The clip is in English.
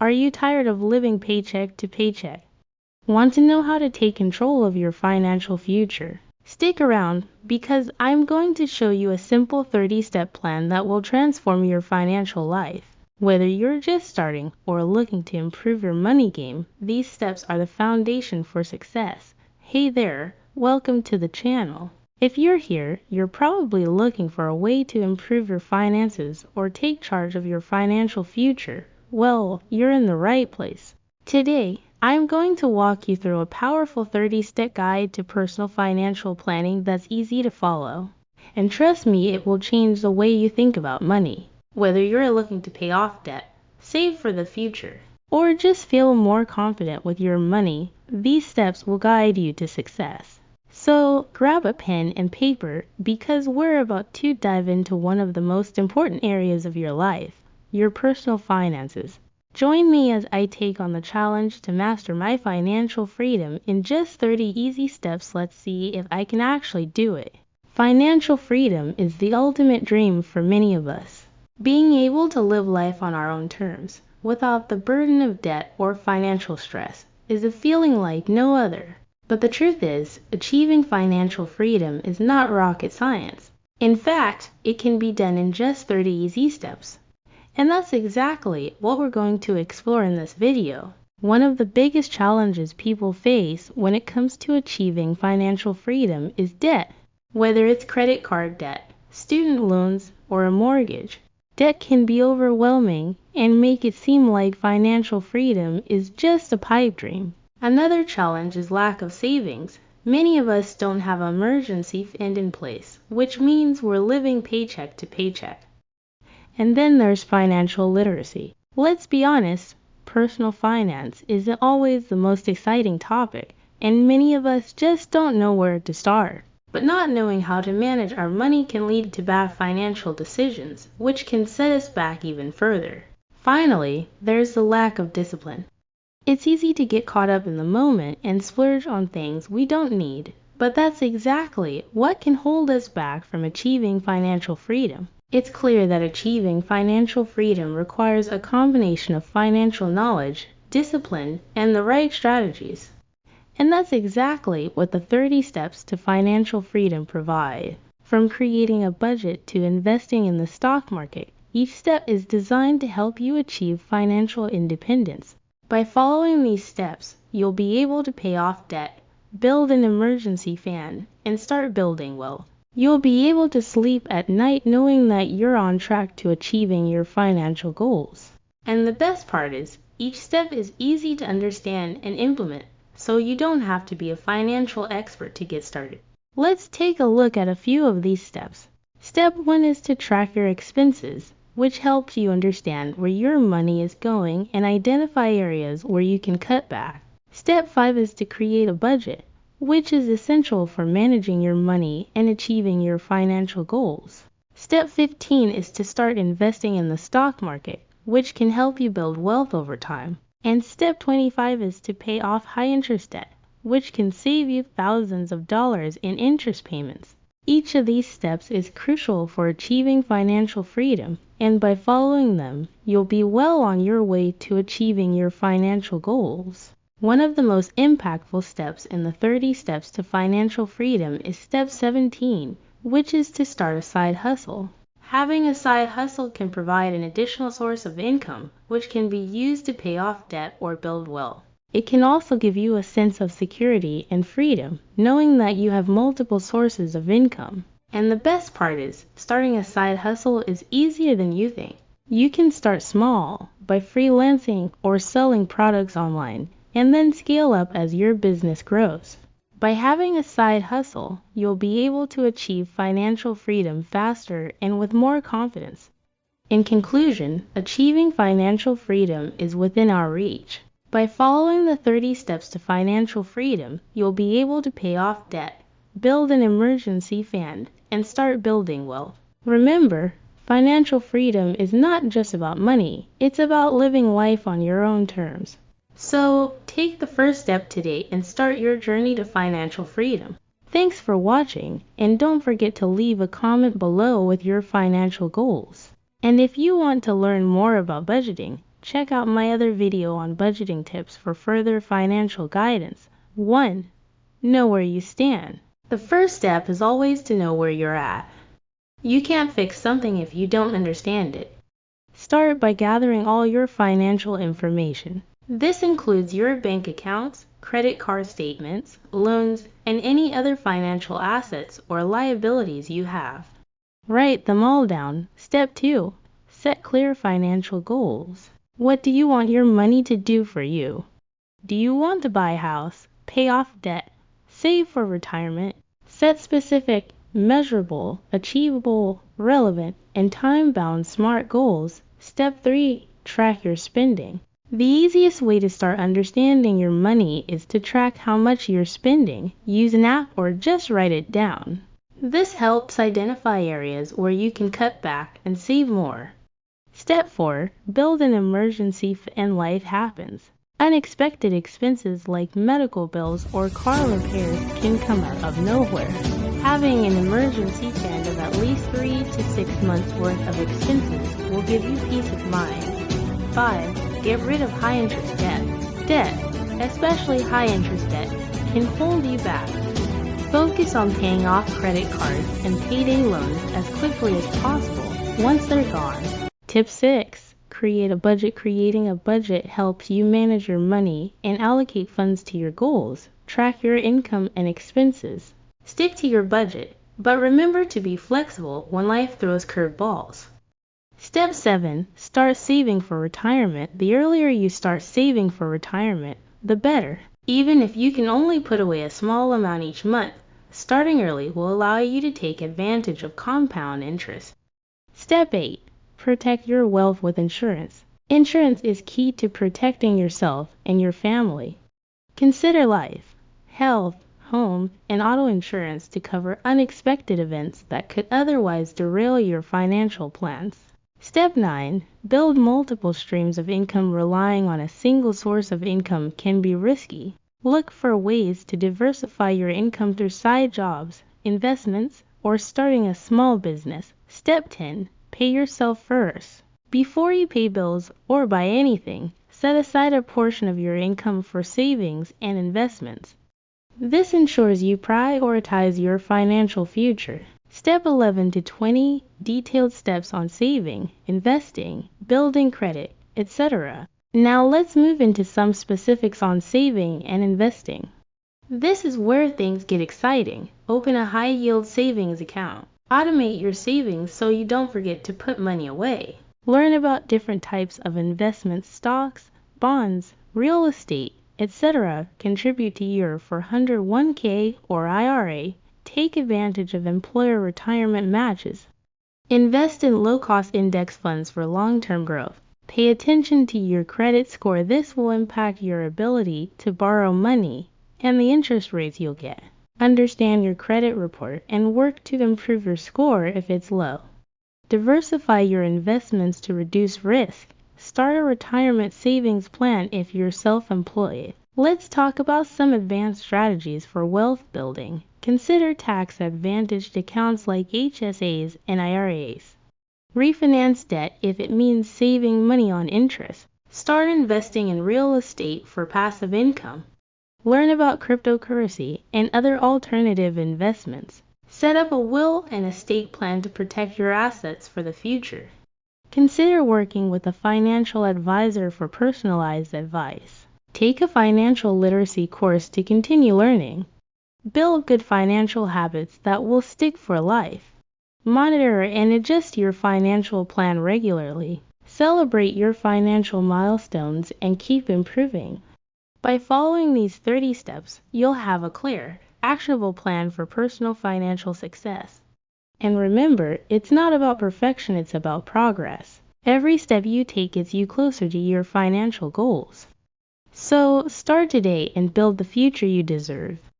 Are you tired of living paycheck to paycheck? Want to know how to take control of your financial future? Stick around because I'm going to show you a simple 30-step plan that will transform your financial life. Whether you're just starting or looking to improve your money game, these steps are the foundation for success. Hey there, welcome to the channel. If you're here, you're probably looking for a way to improve your finances or take charge of your financial future. Well, you're in the right place. Today, I'm going to walk you through a powerful 30-step guide to personal financial planning that's easy to follow. And trust me, it will change the way you think about money. Whether you're looking to pay off debt, save for the future, or just feel more confident with your money, these steps will guide you to success. So grab a pen and paper because we're about to dive into one of the most important areas of your life, your personal finances. Join me as I take on the challenge to master my financial freedom in just 30 easy steps. Let's see if I can actually do it. Financial freedom is the ultimate dream for many of us. Being able to live life on our own terms, without the burden of debt or financial stress, is a feeling like no other. But the truth is, achieving financial freedom is not rocket science. In fact, it can be done in just 30 easy steps. And that's exactly what we're going to explore in this video. One of the biggest challenges people face when it comes to achieving financial freedom is debt. Whether it's credit card debt, student loans, or a mortgage, debt can be overwhelming and make it seem like financial freedom is just a pipe dream. Another challenge is lack of savings. Many of us don't have an emergency fund in place, which means we're living paycheck to paycheck. And then there's financial literacy. Let's be honest, personal finance isn't always the most exciting topic, and many of us just don't know where to start. But not knowing how to manage our money can lead to bad financial decisions, which can set us back even further. Finally, there's the lack of discipline. It's easy to get caught up in the moment and splurge on things we don't need, but that's exactly what can hold us back from achieving financial freedom. It's clear that achieving financial freedom requires a combination of financial knowledge, discipline, and the right strategies. And that's exactly what the 30 steps to financial freedom provide. From creating a budget to investing in the stock market, each step is designed to help you achieve financial independence. By following these steps, you'll be able to pay off debt, build an emergency fund, and start building wealth. You'll be able to sleep at night knowing that you're on track to achieving your financial goals. And the best part is, each step is easy to understand and implement, so you don't have to be a financial expert to get started. Let's take a look at a few of these steps. Step 1 is to track your expenses, which helps you understand where your money is going and identify areas where you can cut back. Step 5 is to create a budget, which is essential for managing your money and achieving your financial goals. Step 15 is to start investing in the stock market, which can help you build wealth over time. And step 25 is to pay off high-interest debt, which can save you thousands of dollars in interest payments. Each of these steps is crucial for achieving financial freedom, and by following them, you'll be well on your way to achieving your financial goals. One of the most impactful steps in the 30 steps to financial freedom is step 17, which is to start a side hustle. Having a side hustle can provide an additional source of income, which can be used to pay off debt or build wealth. It can also give you a sense of security and freedom, knowing that you have multiple sources of income. And the best part is, starting a side hustle is easier than you think. You can start small by freelancing or selling products online, and then scale up as your business grows. By having a side hustle, you'll be able to achieve financial freedom faster and with more confidence. In conclusion, achieving financial freedom is within our reach. By following the 30 steps to financial freedom, you'll be able to pay off debt, build an emergency fund, and start building wealth. Remember, financial freedom is not just about money, it's about living life on your own terms. So, take the first step today and start your journey to financial freedom. Thanks for watching, and don't forget to leave a comment below with your financial goals. And if you want to learn more about budgeting, check out my other video on budgeting tips for further financial guidance. 1. Know where you stand. The first step is always to know where you're at. You can't fix something if you don't understand it. Start by gathering all your financial information. This includes your bank accounts, credit card statements, loans, and any other financial assets or liabilities you have. Write them all down. Step 2. Set clear financial goals. What do you want your money to do for you? Do you want to buy a house, pay off debt, save for retirement? Set specific, measurable, achievable, relevant, and time-bound SMART goals. Step 3. Track your spending. The easiest way to start understanding your money is to track how much you're spending. Use an app or just write it down. This helps identify areas where you can cut back and save more. Step 4. Build an emergency when life happens. Unexpected expenses like medical bills or car repairs can come out of nowhere. Having an emergency fund of at least 3 to 6 months worth of expenses will give you peace of mind. 5. Get rid of high-interest debt. Debt, especially high-interest debt, can hold you back. Focus on paying off credit cards and payday loans as quickly as possible once they're gone. Tip 6. Create a budget. Creating a budget helps you manage your money and allocate funds to your goals. Track your income and expenses. Stick to your budget, but remember to be flexible when life throws curveballs. Step 7. Start saving for retirement. The earlier you start saving for retirement, the better. Even if you can only put away a small amount each month, starting early will allow you to take advantage of compound interest. Step 8. Protect your wealth with insurance. Insurance is key to protecting yourself and your family. Consider life, health, home, and auto insurance to cover unexpected events that could otherwise derail your financial plans. Step 9. Build multiple streams of income. Relying on a single source of income can be risky. Look for ways to diversify your income through side jobs, investments, or starting a small business. Step 10. Pay yourself first. Before you pay bills or buy anything, set aside a portion of your income for savings and investments. This ensures you prioritize your financial future. Step 11 to 20. Detailed steps on saving, investing, building credit, etc. Now let's move into some specifics on saving and investing. This is where things get exciting. Open a high-yield savings account. Automate your savings so you don't forget to put money away. Learn about different types of investments. Stocks, bonds, real estate, etc. Contribute to your 401k or IRA. Take advantage of employer retirement matches. Invest in low-cost index funds for long-term growth. Pay attention to your credit score. This will impact your ability to borrow money and the interest rates you'll get. Understand your credit report and work to improve your score if it's low. Diversify your investments to reduce risk. Start a retirement savings plan if you're self-employed. Let's talk about some advanced strategies for wealth building. Consider tax-advantaged accounts like HSAs and IRAs. Refinance debt if it means saving money on interest. Start investing in real estate for passive income. Learn about cryptocurrency and other alternative investments. Set up a will and estate plan to protect your assets for the future. Consider working with a financial advisor for personalized advice. Take a financial literacy course to continue learning. Build good financial habits that will stick for life. Monitor and adjust your financial plan regularly. Celebrate your financial milestones and keep improving. By following these 30 steps, you'll have a clear, actionable plan for personal financial success. And remember, it's not about perfection, it's about progress. Every step you take gets you closer to your financial goals. So, start today and build the future you deserve.